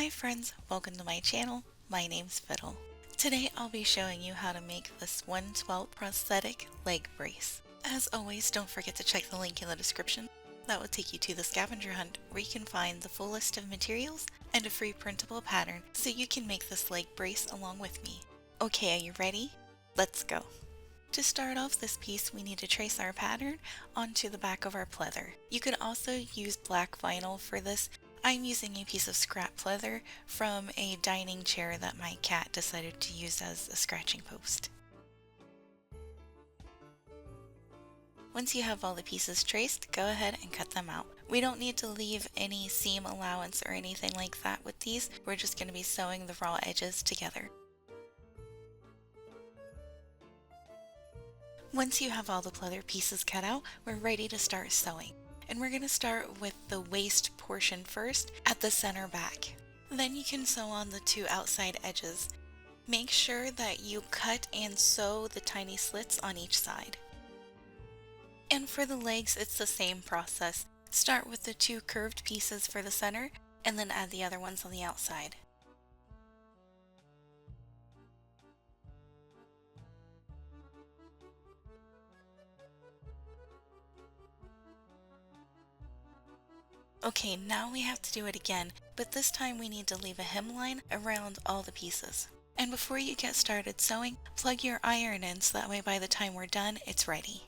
Hi friends, welcome to my channel. My name's Fiddle. Today I'll be showing you how to make this 1/12 prosthetic leg brace. As always, don't forget to check the link in the description. That will take you to the scavenger hunt where you can find the full list of materials and a free printable pattern so you can make this leg brace along with me. Okay, are you ready? Let's go. To start off this piece, we need to trace our pattern onto the back of our pleather. You can also use black vinyl for this. I'm using a piece of scrap pleather from a dining chair that my cat decided to use as a scratching post. Once you have all the pieces traced, go ahead and cut them out. We don't need to leave any seam allowance or anything like that with these. We're just going to be sewing the raw edges together. Once you have all the pleather pieces cut out, we're ready to start sewing. And we're going to start with the waist portion first at the center back. Then you can sew on the two outside edges. Make sure that you cut and sew the tiny slits on each side. And for the legs, it's the same process. Start with the two curved pieces for the center and then add the other ones on the outside. Okay, now we have to do it again, but this time we need to leave a hemline around all the pieces. And before you get started sewing, plug your iron in so that way by the time we're done, it's ready.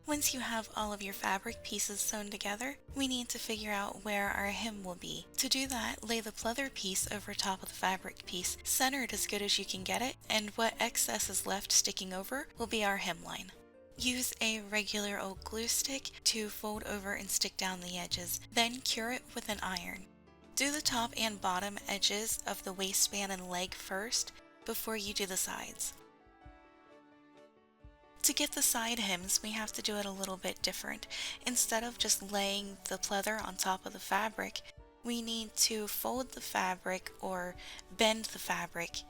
Once you have all of your fabric pieces sewn together, we need to figure out where our hem will be. To do that, lay the pleather piece over top of the fabric piece, centered as good as you can get it, and what excess is left sticking over will be our hemline. Use a regular old glue stick to fold over and stick down the edges, then cure it with an iron. Do the top and bottom edges of the waistband and leg first before you do the sides. To get the side hems, we have to do it a little bit different. Instead of just laying the pleather on top of the fabric, we need to fold the fabric or bend the fabric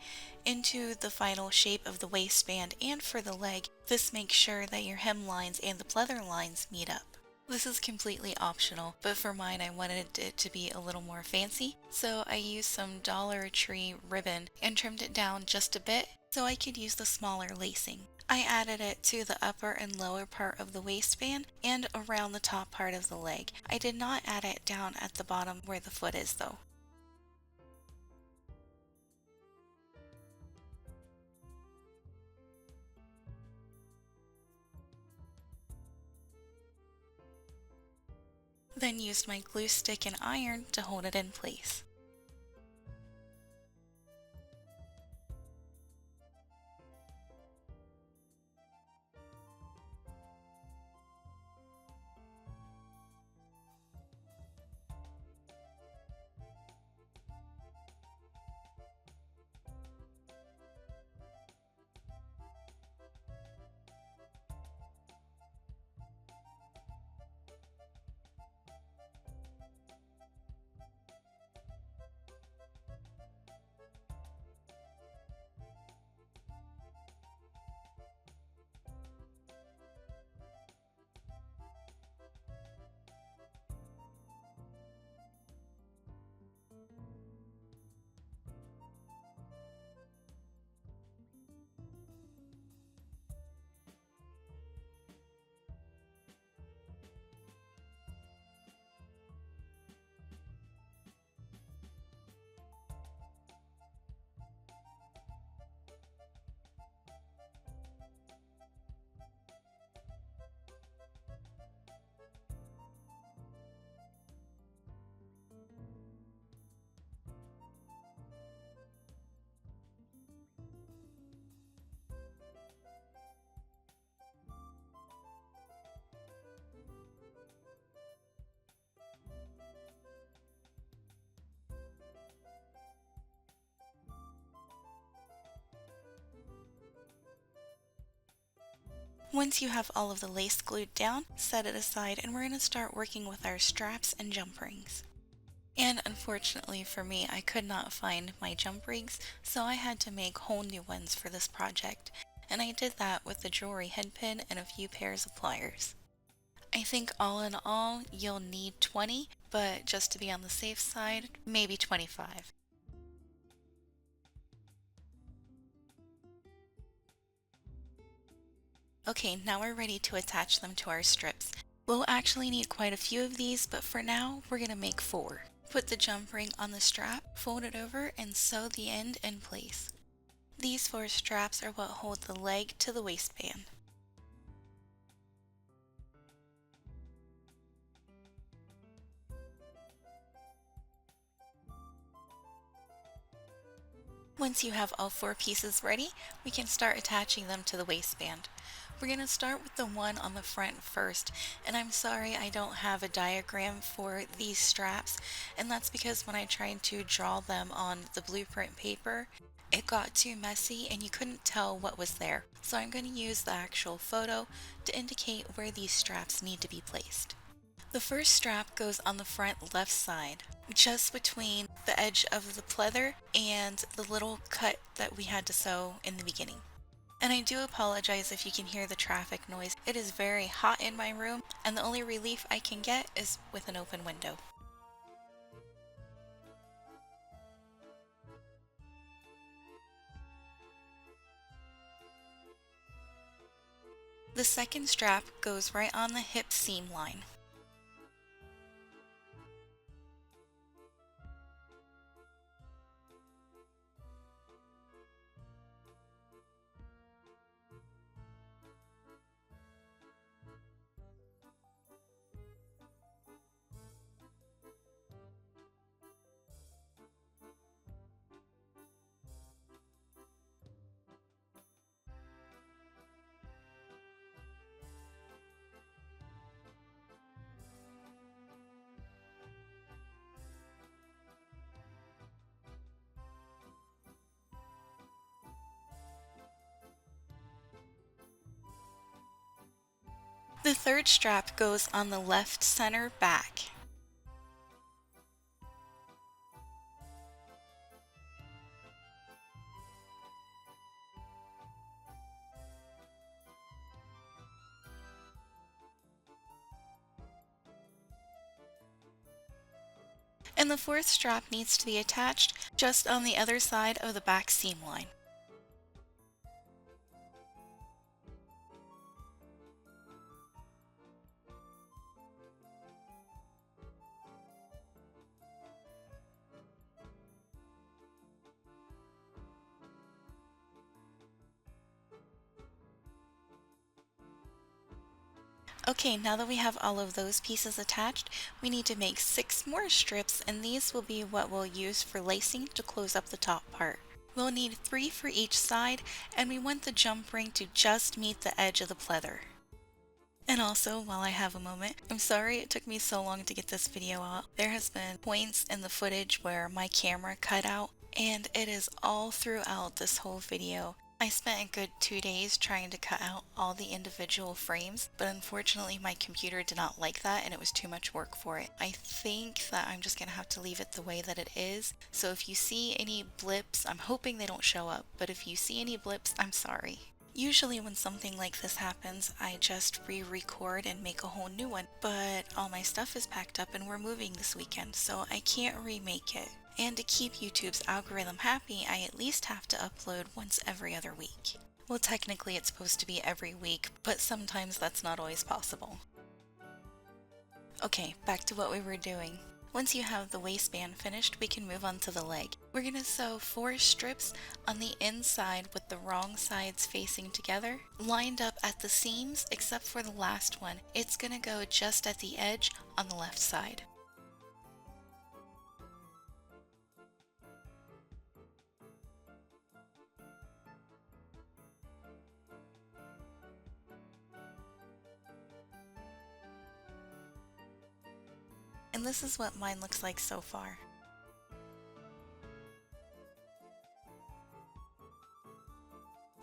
into the final shape of the waistband, and for the leg, this makes sure that your hemlines and the pleather lines meet up. This is completely optional, but for mine I wanted it to be a little more fancy, so I used some Dollar Tree ribbon and trimmed it down just a bit so I could use the smaller lacing. I added it to the upper and lower part of the waistband and around the top part of the leg. I did not add it down at the bottom where the foot is though. Then used my glue stick and iron to hold it in place. Once you have all of the lace glued down, set it aside and we're going to start working with our straps and jump rings. And unfortunately for me, I could not find my jump rings, so I had to make whole new ones for this project. And I did that with a jewelry head pin and a few pairs of pliers. I think all in all, you'll need 20, but just to be on the safe side, maybe 25. Okay, now we're ready to attach them to our strips. We'll actually need quite a few of these, but for now, we're gonna make 4. Put the jump ring on the strap, fold it over, and sew the end in place. These 4 straps are what hold the leg to the waistband. Once you have all 4 pieces ready, we can start attaching them to the waistband. We're going to start with the one on the front first, and I'm sorry I don't have a diagram for these straps, and that's because when I tried to draw them on the blueprint paper, it got too messy and you couldn't tell what was there. So I'm going to use the actual photo to indicate where these straps need to be placed. The first strap goes on the front left side, just between the edge of the pleather and the little cut that we had to sew in the beginning. And I do apologize if you can hear the traffic noise. It is very hot in my room, and the only relief I can get is with an open window. The second strap goes right on the hip seam line. The third strap goes on the left center back. And the fourth strap needs to be attached just on the other side of the back seam line. Okay, now that we have all of those pieces attached, we need to make 6 more strips, and these will be what we'll use for lacing to close up the top part. We'll need 3 for each side, and we want the jump ring to just meet the edge of the pleather. And also, while I have a moment, I'm sorry it took me so long to get this video out. There has been points in the footage where my camera cut out, and it is all throughout this whole video. I spent a good 2 days trying to cut out all the individual frames, but unfortunately my computer did not like that and it was too much work for it. I think that I'm just gonna have to leave it the way that it is. So if you see any blips, I'm hoping they don't show up, but if you see any blips, I'm sorry. Usually when something like this happens, I just re-record and make a whole new one, but all my stuff is packed up and we're moving this weekend, so I can't remake it. And to keep YouTube's algorithm happy, I at least have to upload once every other week. Well, technically it's supposed to be every week, but sometimes that's not always possible. Okay, back to what we were doing. Once you have the waistband finished, we can move on to the leg. We're going to sew 4 strips on the inside with the wrong sides facing together, lined up at the seams except for the last one. It's going to go just at the edge on the left side. And this is what mine looks like so far.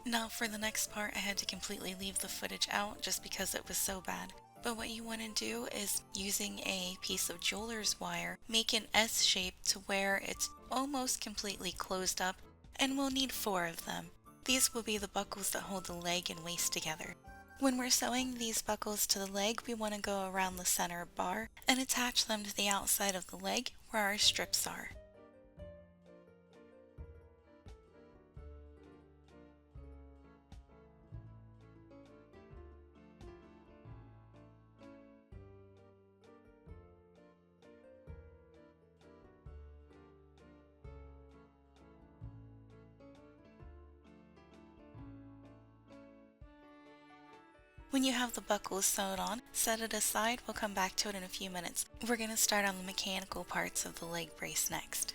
Now for the next part, I had to completely leave the footage out just because it was so bad. But what you want to do is using a piece of jeweler's wire, make an S shape to where it's almost completely closed up, and we'll need 4 of them. These will be the buckles that hold the leg and waist together. When we're sewing these buckles to the leg, we want to go around the center bar and attach them to the outside of the leg where our strips are. When you have the buckles sewed on, set it aside. We'll come back to it in a few minutes. We're going to start on the mechanical parts of the leg brace next.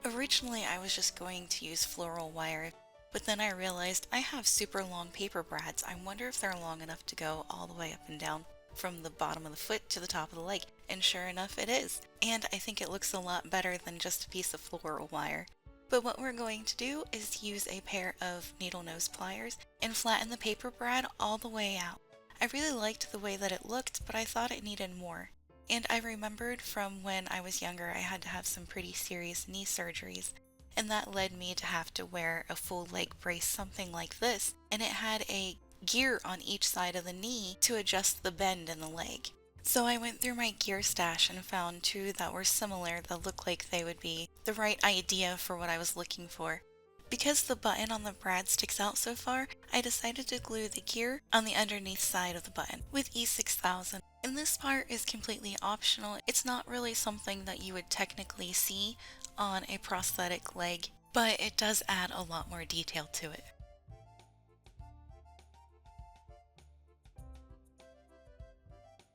Originally, I was just going to use floral wire, but then I realized I have super long paper brads. I wonder if they're long enough to go all the way up and down from the bottom of the foot to the top of the leg. And sure enough, it is. And I think it looks a lot better than just a piece of floral wire. But what we're going to do is use a pair of needle nose pliers and flatten the paper brad all the way out. I really liked the way that it looked, but I thought it needed more. And I remembered from when I was younger I had to have some pretty serious knee surgeries, and that led me to have to wear a full leg brace, something like this, and it had a gear on each side of the knee to adjust the bend in the leg. So I went through my gear stash and found 2 that were similar that looked like they would be the right idea for what I was looking for. Because the button on the brad sticks out so far, I decided to glue the gear on the underneath side of the button with E6000. And this part is completely optional. It's not really something that you would technically see on a prosthetic leg, but it does add a lot more detail to it.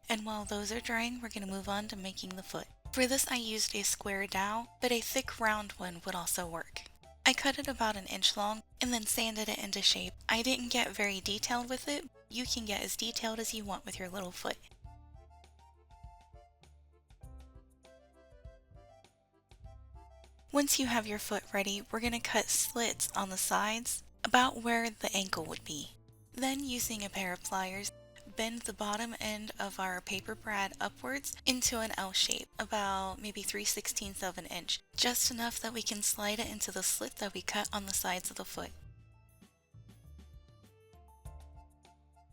And while those are drying, we're going to move on to making the foot. For this I used a square dowel, but a thick round one would also work. I cut it about 1 inch long and then sanded it into shape. I didn't get very detailed with it. You can get as detailed as you want with your little foot. Once you have your foot ready, we're going to cut slits on the sides about where the ankle would be. Then using a pair of pliers, bend the bottom end of our paper brad upwards into an L shape, about maybe 3/16 of an inch, just enough that we can slide it into the slit that we cut on the sides of the foot.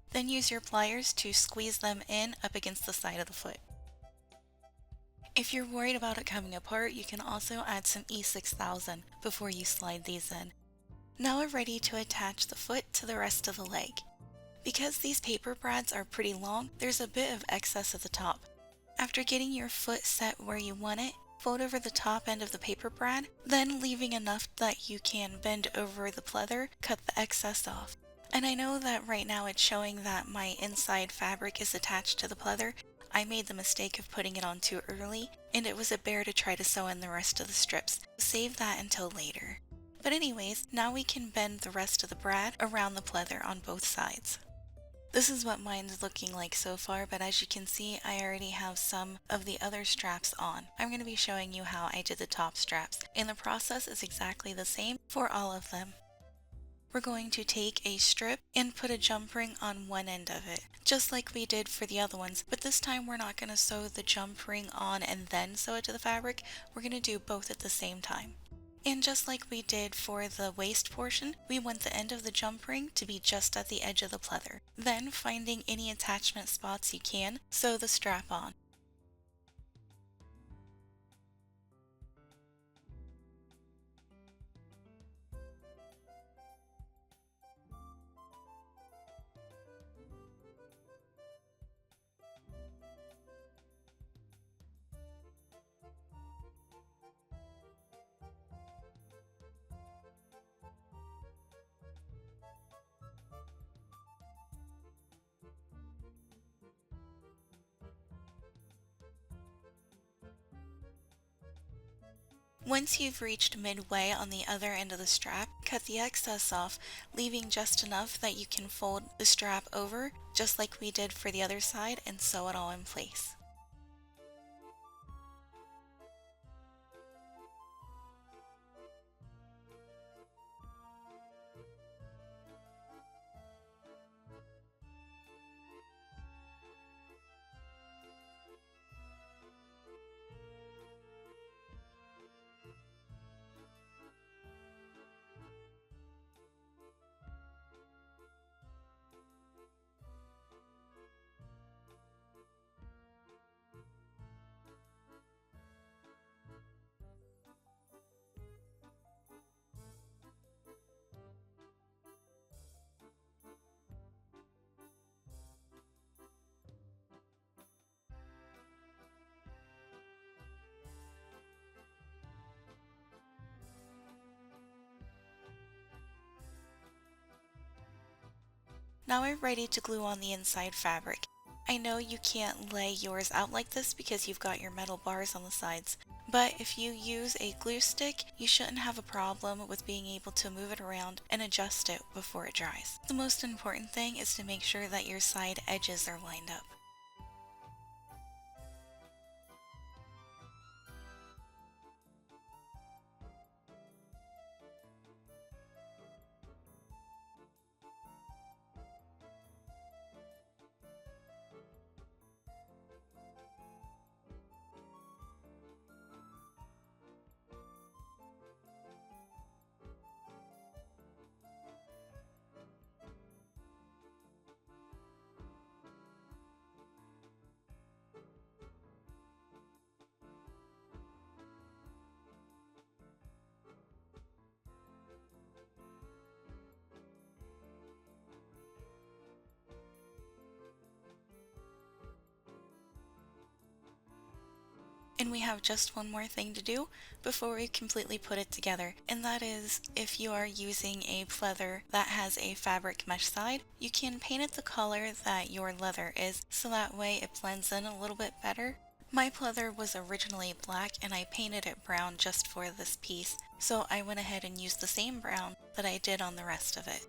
Then use your pliers to squeeze them in up against the side of the foot. If you're worried about it coming apart, you can also add some E6000 before you slide these in. Now we're ready to attach the foot to the rest of the leg. Because these paper brads are pretty long, there's a bit of excess at the top. After getting your foot set where you want it, fold over the top end of the paper brad, then leaving enough that you can bend over the pleather, cut the excess off. And I know that right now it's showing that my inside fabric is attached to the pleather. I made the mistake of putting it on too early, and it was a bear to try to sew in the rest of the strips. Save that until later. But anyways, now we can bend the rest of the brad around the pleather on both sides. This is what mine's looking like so far, but as you can see, I already have some of the other straps on. I'm going to be showing you how I did the top straps, and the process is exactly the same for all of them. We're going to take a strip and put a jump ring on one end of it, just like we did for the other ones, but this time we're not going to sew the jump ring on and then sew it to the fabric. We're going to do both at the same time. And just like we did for the waist portion, we want the end of the jump ring to be just at the edge of the pleather. Then, finding any attachment spots you can, sew the strap on. Once you've reached midway on the other end of the strap, cut the excess off, leaving just enough that you can fold the strap over, just like we did for the other side, and sew it all in place. Now I'm ready to glue on the inside fabric. I know you can't lay yours out like this because you've got your metal bars on the sides, but if you use a glue stick, you shouldn't have a problem with being able to move it around and adjust it before it dries. The most important thing is to make sure that your side edges are lined up. And we have just one more thing to do before we completely put it together, and that is if you are using a pleather that has a fabric mesh side, you can paint it the color that your leather is so that way it blends in a little bit better. My pleather was originally black and I painted it brown just for this piece, so I went ahead and used the same brown that I did on the rest of it.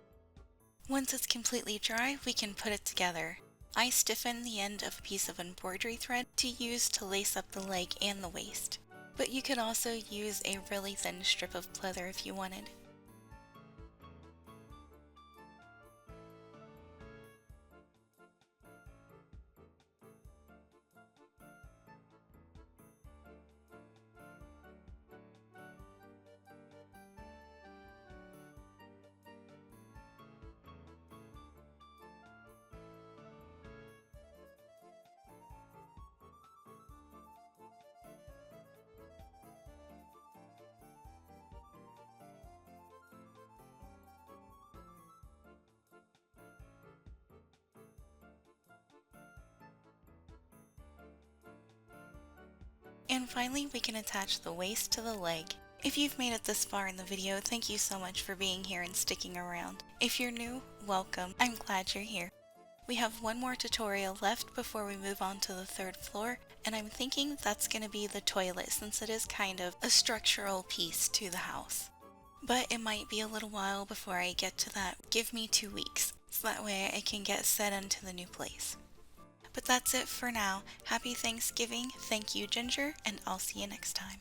Once it's completely dry, we can put it together. I stiffen the end of a piece of embroidery thread to use to lace up the leg and the waist. But you could also use a really thin strip of pleather if you wanted. And finally, we can attach the waist to the leg. If you've made it this far in the video, thank you so much for being here and sticking around. If you're new, welcome. I'm glad you're here. We have one more tutorial left before we move on to the third floor, and I'm thinking that's going to be the toilet since it is kind of a structural piece to the house. But it might be a little while before I get to that. Give me 2 weeks, so that way I can get set into the new place. But that's it for now. Happy Thanksgiving, thank you Ginger, and I'll see you next time.